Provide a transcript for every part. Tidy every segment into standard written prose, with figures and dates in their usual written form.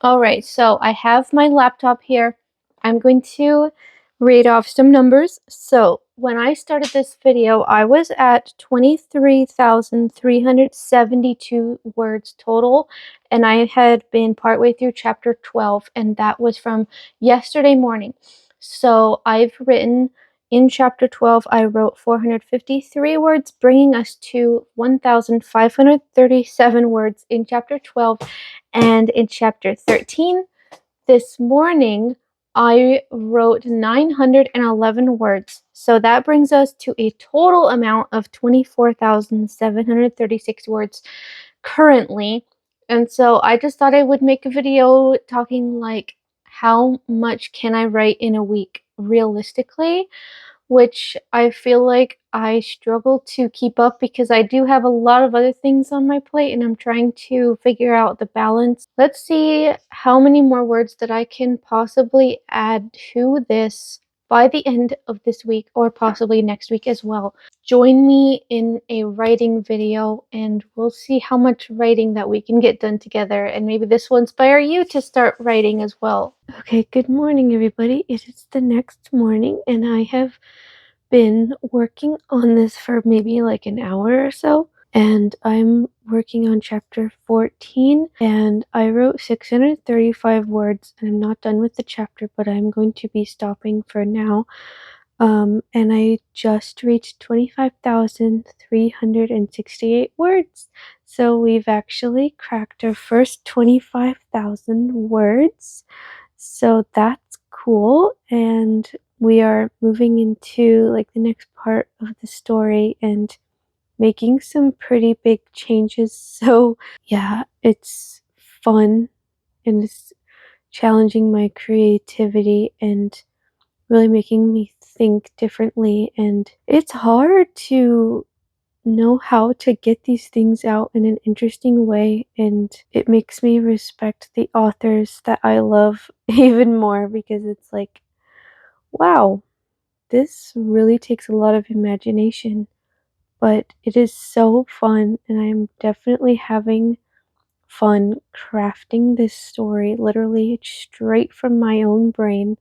Alright, so I have my laptop here. I'm going to read off some numbers. So when I started this video, I was at 23,372 words total, and I had been partway through chapter 12, and that was from yesterday morning. So I've written in chapter 12, I wrote 453 words, bringing us to 1,537 words in chapter 12. And in chapter 13, this morning, I wrote 911 words. So that brings us to a total amount of 24,736 words currently. And so I just thought I would make a video talking like how much can I write in a week realistically, which I feel like I struggle to keep up because I do have a lot of other things on my plate and I'm trying to figure out the balance. Let's see how many more words that I can possibly add to this by the end of this week or possibly next week as well. Join me in a writing video and we'll see how much writing that we can get done together, and maybe this will inspire you to start writing as well. Okay, good morning everybody. It is the next morning and I have been working on this for maybe like an hour or so, and I'm working on chapter 14 and I wrote 635 words and I'm not done with the chapter, but I'm going to be stopping for now. And I just reached 25,368 words. So we've actually cracked our first 25,000 words. So that's cool. And we are moving into like the next part of the story and making some pretty big changes. So yeah, it's fun and it's challenging my creativity and really making me think differently. And it's hard to know how to get these things out in an interesting way, and it makes me respect the authors that I love even more because it's like, wow, this really takes a lot of imagination, but it is so fun and I'm definitely having fun crafting this story literally straight from my own brain.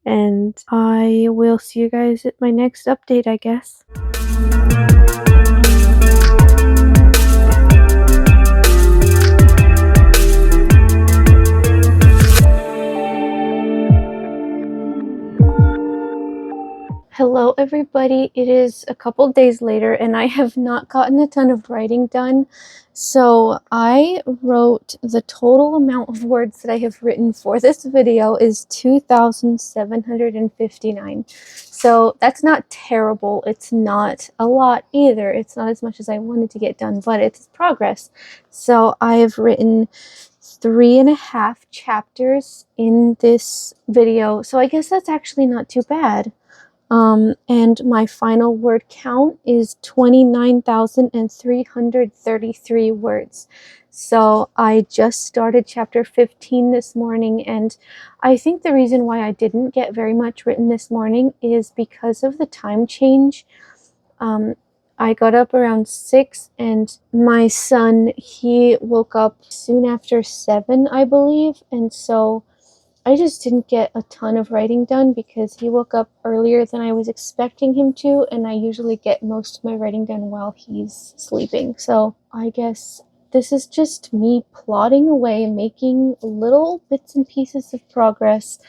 And I will see you guys at my next update, I guess. Hello everybody, it is a couple days later and I have not gotten a ton of writing done. So I wrote, the total amount of words that I have written for this video is 2,759. So that's not terrible. It's not a lot either. It's not as much as I wanted to get done, but it's progress. So I have written 3.5 chapters in this video. So I guess that's actually not too bad. And my final word count is 29,333 words. So I just started chapter 15 this morning, and I think the reason why I didn't get very much written this morning is because of the time change. I got up around 6, and my son, he woke up soon after 7, I believe, and so I just didn't get a ton of writing done because he woke up earlier than I was expecting him to, and I usually get most of my writing done while he's sleeping. So I guess this is just me plodding away, making little bits and pieces of progress,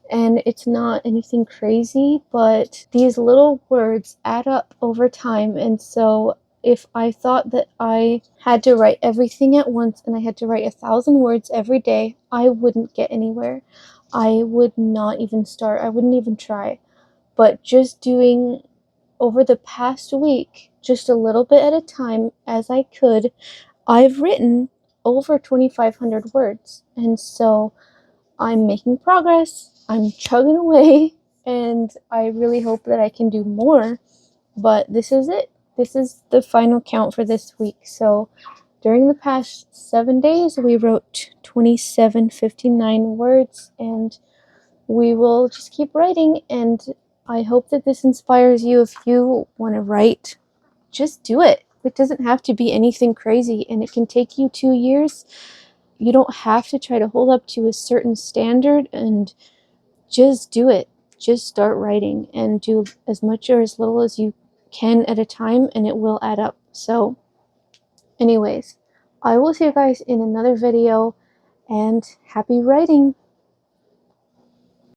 and it's not anything crazy, but these little words add up over time, and so if I thought that I had to write everything at once and I had to write 1,000 words every day, I wouldn't get anywhere. I would not even start. I wouldn't even try. But just doing over the past week, just a little bit at a time as I could, I've written over 2,500 words. And so I'm making progress. I'm chugging away. And I really hope that I can do more. But this is it. This is the final count for this week. So during the past 7 days, we wrote 2,759 words, and we will just keep writing. And I hope that this inspires you. If you want to write, just do it. It doesn't have to be anything crazy, and it can take you 2 years. You don't have to try to hold up to a certain standard, and just do it. Just start writing and do as much or as little as you can at a time, and it will add up. So anyways, I will see you guys in another video, and happy writing!